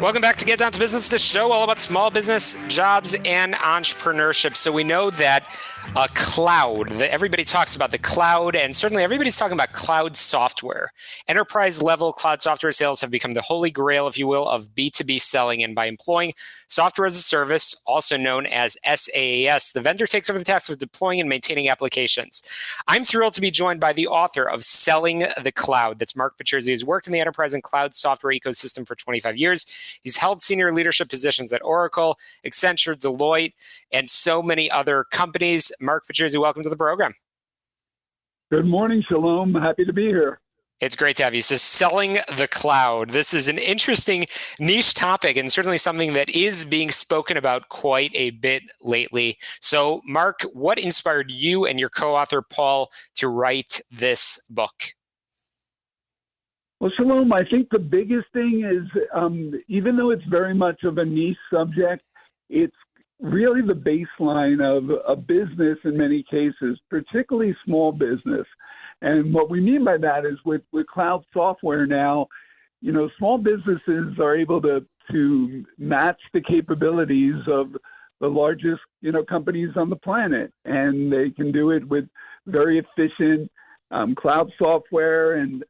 Welcome back to Get Down to Business, the show all about small business, jobs, and entrepreneurship. So we know that cloud, that everybody talks about the cloud, and certainly everybody's talking about cloud software. Enterprise level cloud software sales have become the holy grail, if you will, of B2B selling. And by employing software as a service, also known as SaaS, the vendor takes over the task of deploying and maintaining applications. I'm thrilled to be joined by the author of Selling the Cloud. That's Mark Petruzzi, who's worked in the enterprise and cloud software ecosystem for 25 years. He's held senior leadership positions at Oracle, Accenture, Deloitte, and so many other companies. Mark Petruzzi, welcome to the program. Good morning, Shalom. Happy to be here. It's great to have you. So selling the cloud. This is an interesting niche topic and certainly something that is being spoken about quite a bit lately. So Mark, what inspired you and your co-author, Paul, to write this book? Well, Shalom, I think the biggest thing is, even though it's very much of a niche subject, it's really the baseline of a business in many cases, particularly small business. And what we mean by that is with cloud software now, small businesses are able to match the capabilities of the largest, companies on the planet. And they can do it with very efficient cloud software and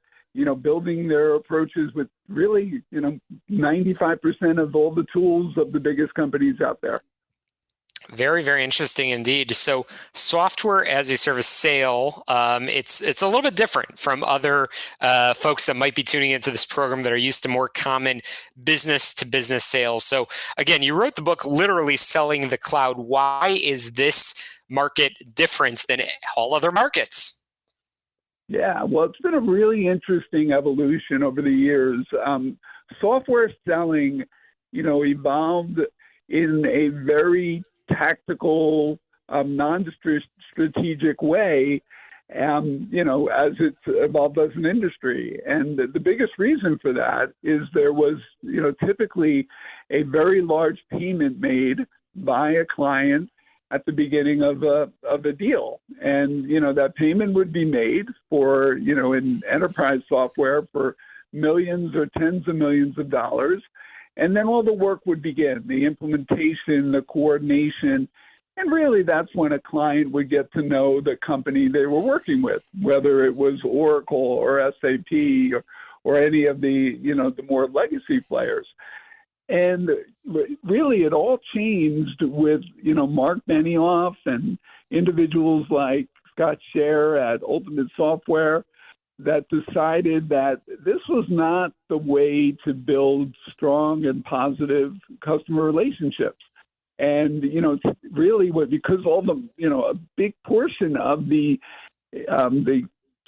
building their approaches with really, 95% of all the tools of the biggest companies out there. Very, very interesting indeed. So software as a service sale, it's a little bit different from other folks that might be tuning into this program that are used to more common business to business sales. So again, you wrote the book literally Selling the Cloud. Why is this market different than all other markets? Yeah, well, it's been a really interesting evolution over the years. Software selling, evolved in a very tactical, non-strategic way, as it's evolved as an industry. And the biggest reason for that is there was, typically a very large payment made by a client at the beginning of a deal. And, that payment would be made for, in enterprise software for millions or tens of millions of dollars. And then all the work would begin, the implementation, the coordination. And really that's when a client would get to know the company they were working with, whether it was Oracle or SAP or any of the, the more legacy players. And really, it all changed with, Mark Benioff and individuals like Scott Scher at Ultimate Software that decided that this was not the way to build strong and positive customer relationships. And, really, because all the, a big portion of the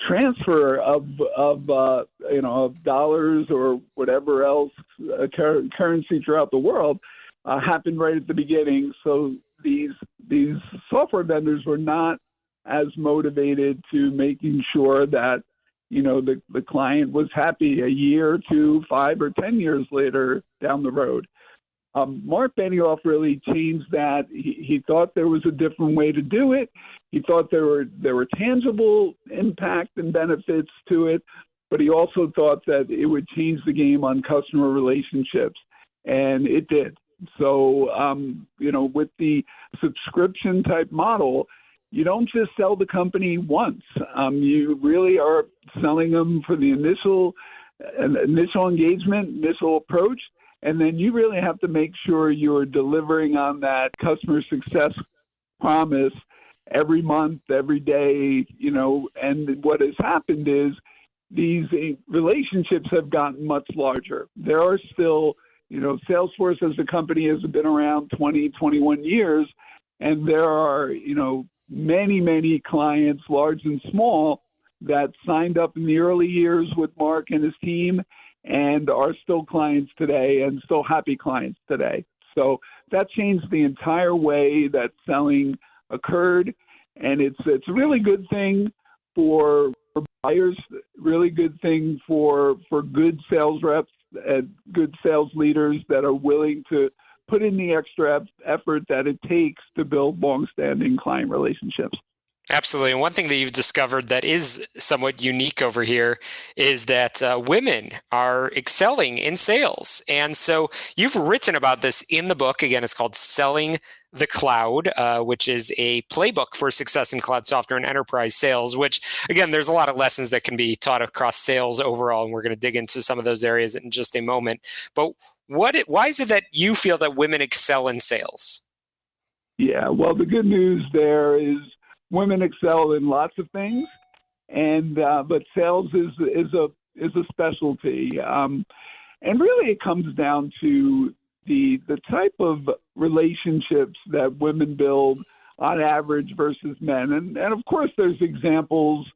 transfer of dollars or whatever else currency throughout the world happened right at the beginning. So these software vendors were not as motivated to making sure that the client was happy a year, 2, 5, or 10 years later down the road. Mark Benioff really changed that. He thought there was a different way to do it. He thought there were tangible impact and benefits to it, but he also thought that it would change the game on customer relationships, and it did. So, with the subscription type model, you don't just sell the company once. You really are selling them for the initial engagement, initial approach. And then you really have to make sure you're delivering on that customer success promise every month, every day, and what has happened is these relationships have gotten much larger. There are still, Salesforce as a company has been around 20, 21 years, and there are, many, many clients, large and small, that signed up in the early years with Mark and his team and are still clients today and still happy clients today. So that changed the entire way that selling occurred. And it's a really good thing for buyers, really good thing for good sales reps and good sales leaders that are willing to put in the extra effort that it takes to build long-standing client relationships. Absolutely. And one thing that you've discovered that is somewhat unique over here is that women are excelling in sales. And so you've written about this in the book. Again, it's called Selling the Cloud, which is a playbook for success in cloud software and enterprise sales, which, again, there's a lot of lessons that can be taught across sales overall. And we're going to dig into some of those areas in just a moment. But why is it that you feel that women excel in sales? Yeah, well, the good news there is women excel in lots of things, and but sales is a specialty, and really it comes down to the type of relationships that women build on average versus men, and of course there's examples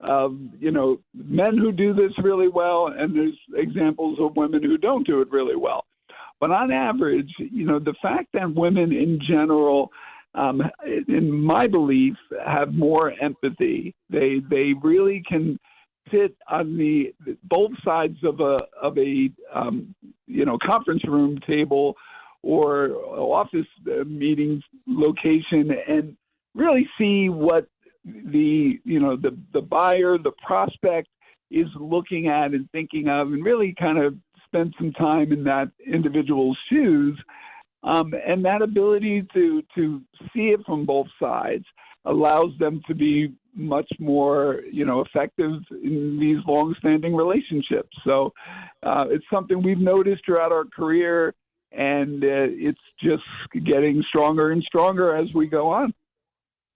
of men who do this really well, and there's examples of women who don't do it really well. But on average, the fact that women in general, in my belief, have more empathy. They really can sit on the both sides of a conference room table or office meeting location and really see what the buyer, the prospect is looking at and thinking of, and really kind of spend some time in that individual's shoes, and that ability to see it from both sides allows them to be much more effective in these long-standing relationships. So it's something we've noticed throughout our career, and it's just getting stronger and stronger as we go on.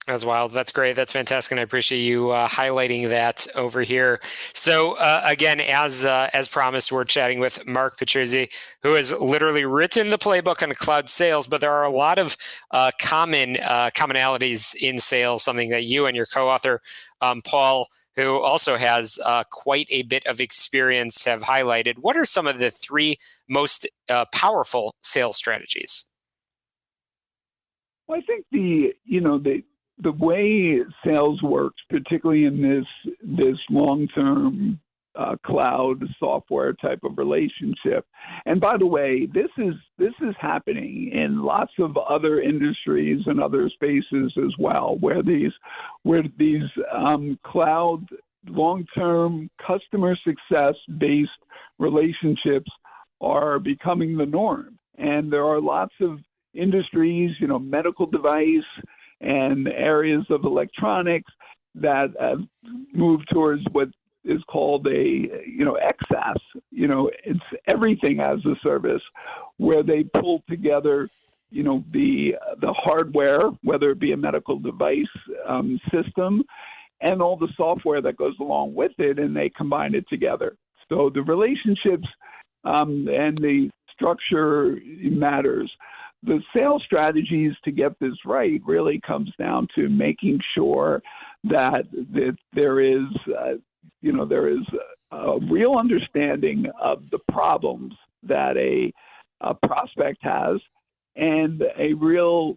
That's wild. That's great. That's fantastic. And I appreciate you highlighting that over here. So again, as promised, we're chatting with Mark Petruzzi, who has literally written the playbook on cloud sales, but there are a lot of commonalities in sales, something that you and your co-author, Paul, who also has quite a bit of experience, have highlighted. What are some of the three most powerful sales strategies? Well, I think the way sales works, particularly in this long-term cloud software type of relationship. And by the way, this is happening in lots of other industries and other spaces as well, where these cloud long-term customer success based relationships are becoming the norm. And there are lots of industries, medical device and areas of electronics that have moved towards what is called XaaS. It's everything as a service, where they pull together, the hardware, whether it be a medical device system, and all the software that goes along with it, and they combine it together. So the relationships and the structure matters. The sales strategies to get this right really comes down to making sure that there is a real understanding of the problems that a prospect has, and a real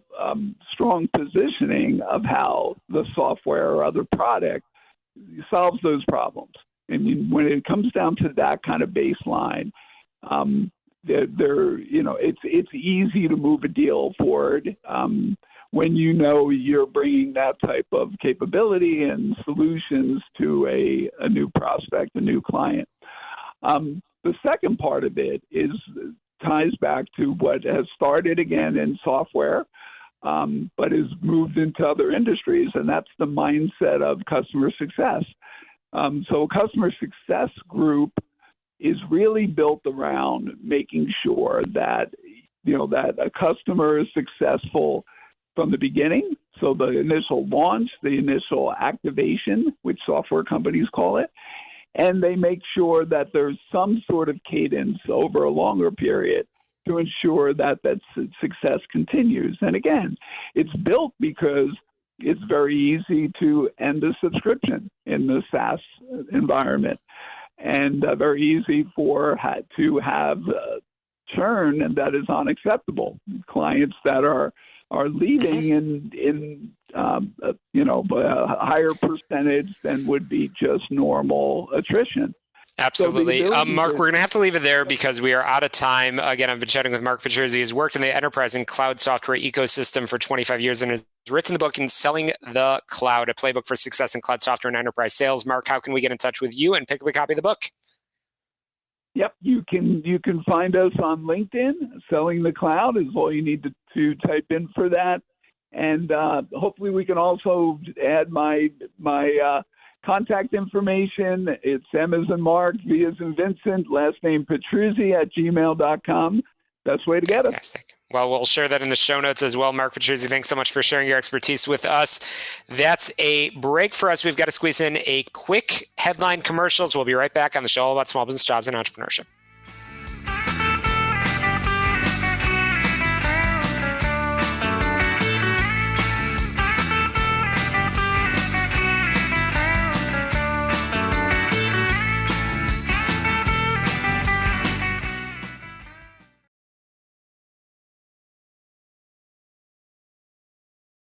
strong positioning of how the software or other product solves those problems. And when it comes down to that kind of baseline, it's easy to move a deal forward when you're bringing that type of capability and solutions to a new prospect, a new client. The second part of it ties back to what has started again in software, but has moved into other industries, and that's the mindset of customer success. So a customer success group is really built around making sure that that a customer is successful from the beginning. So the initial launch, the initial activation, which software companies call it, and they make sure that there's some sort of cadence over a longer period to ensure that success continues. And again, it's built because it's very easy to end a subscription in the SaaS environment, and very easy to have churn that is unacceptable. Clients that are leaving in a higher percentage than would be just normal attrition. Absolutely. Mark, we're going to have to leave it there because we are out of time. Again, I've been chatting with Mark Petruzzi, who's worked in the enterprise and cloud software ecosystem for 25 years and is written the book in Selling the Cloud, a playbook for success in cloud software and enterprise sales. Mark, how can we get in touch with you and pick up a copy of the book? Yep, you can find us on LinkedIn. Selling the Cloud is all you need to type in for that. And hopefully we can also add my contact information. It's M as in Mark, V as in Vincent, last name Petruzzi @gmail.com. Best way to get Fantastic. Well, we'll share that in the show notes as well. Mark Petruzzi, thanks so much for sharing your expertise with us. That's a break for us. We've got to squeeze in a quick headline commercials. We'll be right back on the show all about small business, jobs, and entrepreneurship.